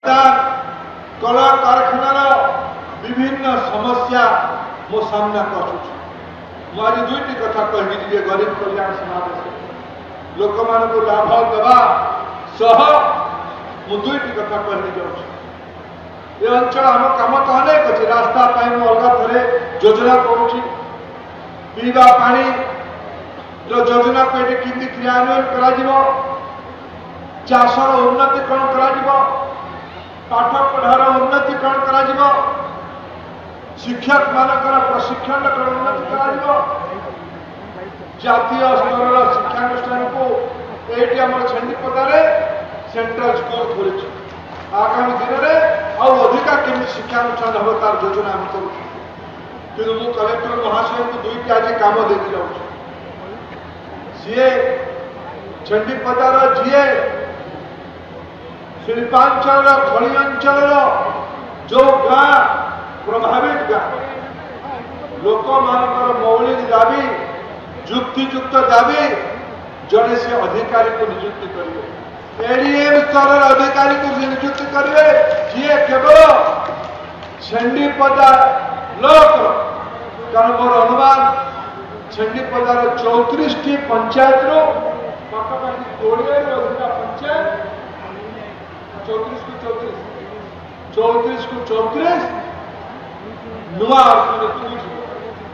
कल कारखानार विभिन्न समस्या मो सामना कर आज दुईटी कथा कहि गरीब कल्याण समावेश लोक मान लाभ देवा सह मु दुईटी कथा कहि जाऊँ ये अंचल आम कम तो अनेक अच्छे रास्ता अलग थे योजना करुँच पीवा पानी योजना को ये किसी क्रियान्वयन कर चाषर उन्नतिकरण कर पाठ पढ़ार उन्नतिकरण कर शिक्षक मानकर प्रशिक्षण उन्नति कर जातीय स्तर शिक्षानुष्ठान को ये आम छेपदार सेंट्रल स्कूल खोली आगामी दिन में अधिका केमी शिक्षानुष्ठान हम तार योजना आम करूँ कि कलेक्टर महाशय को दुईट आज कम दे जाऊँ सी छेपदार जीए शिल्पांचल खड़ी अंचल जो गाँ प्रभावित गाँ लोक मान मौलिक दाबी युक्तियुक्त दाबी जड़े से अधिकारी को नियुक्ति करेंगे एडीएम स्तर अधिकारी को नियुक्ति करेंगे जी केवल छेपदा ब्लॉक कारण मोर अनुमान छेपदार 34 पंचायत रू पाखापाखि 20 अधिका पंचायत 34 को 34 नुआ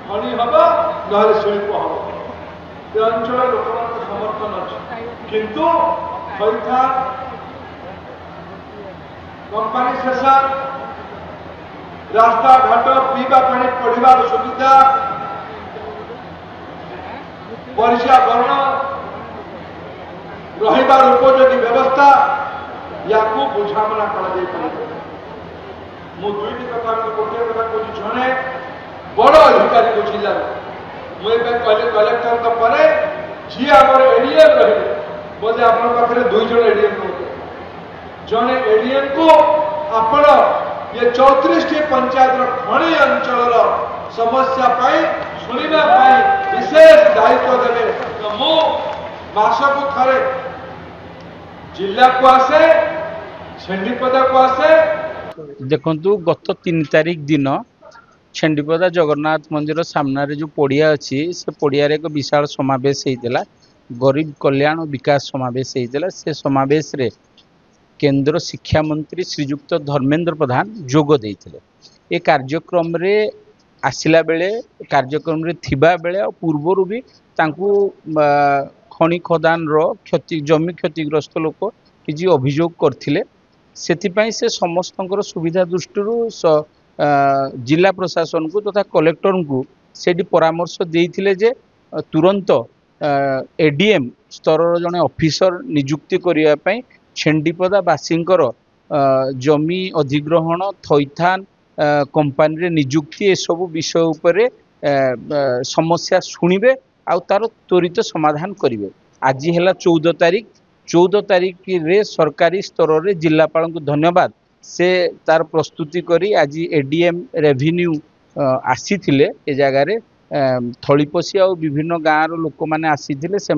खनि हम ना शिल्प हम ये अंचल लोक समर्थन अच्छे किंतु कंपानी सेशन रास्ता घाट पीवा पानी पढ़ार सुविधा पर्यावरण रहिबार उपयोगी व्यवस्था या बुझामणा कर मु दुईटी कथा गोटे कथा कह जड़े बड़ अधिकारी को जिला मुझे कलेक्टर तो पर जी आम एडीएम रही बोले आप दुई जन एडीएम जड़े एडीएम को आपण ये 34 पंचायत खणी अंचल समस्या शुणा विशेष दायित्व देवे तो मु मासक थे जिला को आसे छेपदा को आसे देखु गत 3 तारिख दिन छेपदा जगन्नाथ मंदिर सामने जो पड़िया अच्छी से पड़िया एक विशाल समावेश होता गरीब कल्याण और विकास समावेश होता से समावेश रे केंद्र शिक्षा मंत्री श्रीजुक्त धर्मेंद्र प्रधान जोग देते ये कार्यक्रम रे आसिला बेले कार्यक्रम रे थिबा बेले और पूर्वर भी तांकू खनि खदान क्षति जमी क्षतिग्रस्त लोक किसी अभियोग करथिले सेथिपाई से समस्त सुविधा दृष्टि जिला प्रशासन को तथा कलेक्टर को सेठी परामर्श देइथिले जे तुरंत एडीएम स्तर जने ऑफिसर नियुक्ति करिया पई छेंडीपदा बासींकर जमी अधिग्रहण थैथान कंपानी रे नियुक्ति ए सब विषय उपरे समस्या शुणिबे आउ तार त्वरित समाधान करेंगे आज है 14 तारीख रे सरकारी स्तर रे जिलापाल को धन्यवाद से तार प्रस्तुति करी आज एडीएम रेवेन्यू आसी ए जगार थलीपसी और विभिन्न गाँव लोक मैंने आसी से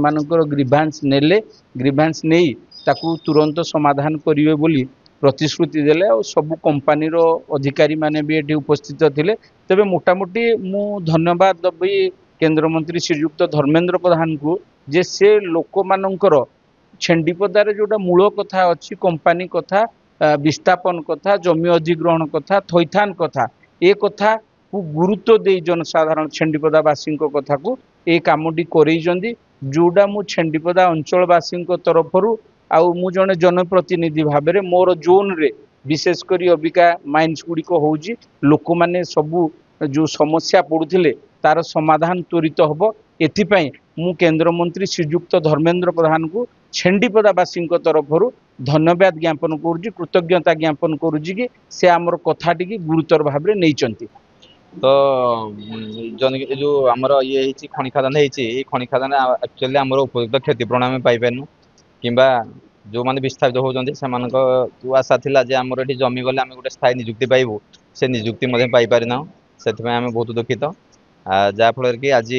ग्रीभांस नेले ग्रीभांस नहीं ताकू तुरंत समाधान करेंगे बोली प्रतिश्रुति देले और सब कंपानी अधिकारी माने भी ये उपस्थित थे तेरे मोटामोटी मु धन्यवाद देवी केंद्र मंत्री श्रीजुक्त धर्मेंद्र प्रधान को जे से लोक मानकर छेंडीपदार जोटा मूल कथा अच्छी कंपानी कथा विस्थापन कथा जमी अधिग्रहण कथा थैथान कथा ए कथा को गुरुत्व दे जनसाधारण छेंडीपदावासी कथा को ये कामटी करई जोड़ा मु छेंडीपदा अंचलवासी तरफ आउ मु जने जनप्रतिनिधि भाव में मोर जोन रे विशेषकर अबिका माइन्स गुड़िक हूँ लोक मैंने सबू जो समस्या पड़ुले तार समाधान त्वरित हम एथिपाई मु केंद्र मंत्री श्रीजुक्त धर्मेंद्र प्रधान को छेंडीपदावासी तरफ धन्यवाद ज्ञापन करुँच कृतज्ञता ज्ञापन करुँच कि से आमर कथाटी गुरुतर भाव में नहीं तो जो आमर ये खनि खादान खनि खादान एक्चुअली आमर उपयुक्त क्षतिपूरण आम पाइपारू कि जो मैंने विस्थापित होती से आशा था जे आमर ये जमी गले आम गोटे स्थायी निजुक्ति पाइबू से निजुक्ति पाइपारिना से आम बहुत दुखित जहाँफल कि आज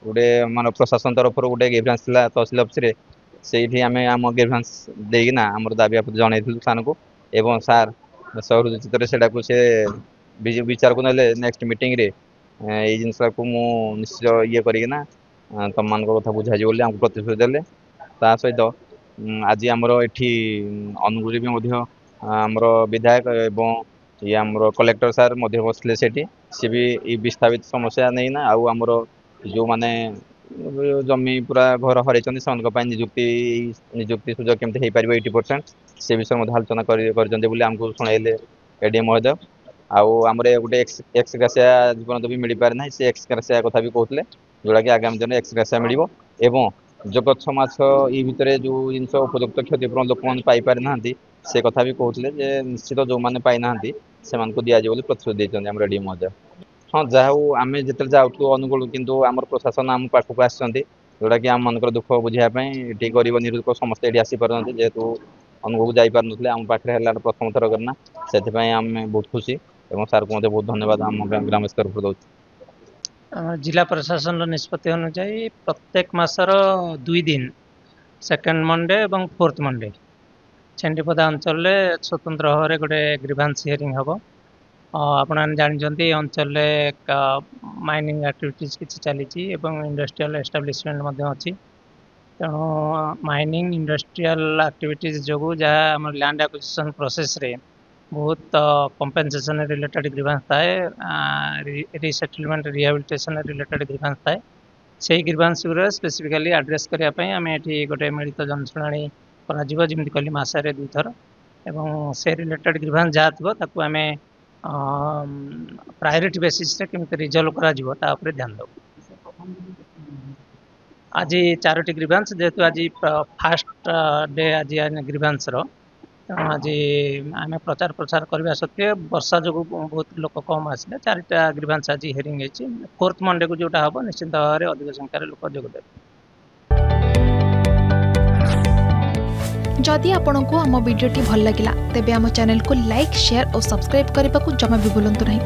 गोटे मान प्रशासन तरफ गोटे ग्रीभांस तहसिल अफिस से आम ग्रीभांस देना आम दाबी आपत्ति जन थाना को एवं सार सहृदचित से विचार को ना नेक्स्ट मीटिंग रे ये जिनस को निश्चित ये करना तुम मान कथा बुझाई बोली आमको प्रतिश्रुति देले ता सहित आज आमर एठी अनुगुरी भी आमर विधायक एवं ये आमर कलेक्टर सार बसले सेठी सी भी ये विस्थापित समस्या नहीं ना आउ आमर जो माने जमी पूरा घर हर निजुक्ति सुजोग केमती हो पार 80% से विषय आलोचना करमको शुणाइले एडीएम महोदय आमर गोटे एक्स ग्रासिया जीवन भी मिल पारे ना से एक्स ग्रासिया कथा भी कहते जोड़ा कि आगामी दिन एक्स ग्रासिया मिल जो गछ माछ ये भितर जो जिन उपयुक्त क्षतिपूरण लोक मैंने पाइपारि ना से कथा भी कहते निश्चित जो मैंने पाई ना से दिजाव प्रतिश्रुति देते आम एडीएम महोदय हाँ जहाँ आम जो जाऊँ अनुकूल किंतु आम प्रशासन आम पाखक आसछन्ति जोड़ा कि आम मानकर दुख बुझापी ये गरीब निरुक समस्ते ये आसीपार जेहेतु अनुकूल जापार ना आम पाखे प्रथम थर करना से आम बहुत खुशी और सार को बहुत धन्यवाद आम ग्राम तरफ दूँ जिला प्रशासन निष्पत्ति अनुसार प्रत्येक मासर 2 दिन सेकेंड मंडे और 4th मंडे छेंडीपदा अंचल स्वतंत्र भाव में गोटे ग्रीवांस हियरिंग हम आपण जानते अंचल माइनिंग एक्टिविटीज किसी चली इंडस्ट्रियल एस्टाब्लिशमेंट अच्छी तेणु माइनिंग इंडस्ट्रियल एक्टिविटीज जो जहाँ आम लैंड एक्विजिशन प्रोसेस रे बहुत कंपेनसेशन रिलेटेड ग्रीवांस थाए रिसेटलमेंट रिहेबिलिटेशन रिलेटेड ग्रीवांस थाए से ग्रीवांस गुरा स्पेसिफिकली एड्रेस करने आम ये गोटे मिलित जनशुणाणी करमती कहली मसरे 2 थर एवं से रिलेटेड ग्रीवांस जहाँ थी आम प्रायोरिटी बेसिस केमती रिजल्व कर ध्यान देव आज 4टी ग्रीवांस जेहेतु आज फास्ट डे आज ग्रीवांस तेणु आज आम प्रचार प्रसार करने सत्वे वर्षा जो बहुत लोक कम आसे 4टा ग्रीवांस आज हियरिंग होती 4th मंडे को जोटा हम निश्चित भाव में अधिक संख्यार लोक जोगदेव जदि आपंक आम भिडी भल लगा तेब आम चैनल को लाइक शेयर और सब्सक्राइब करने को जमा भी भूलु नहीं।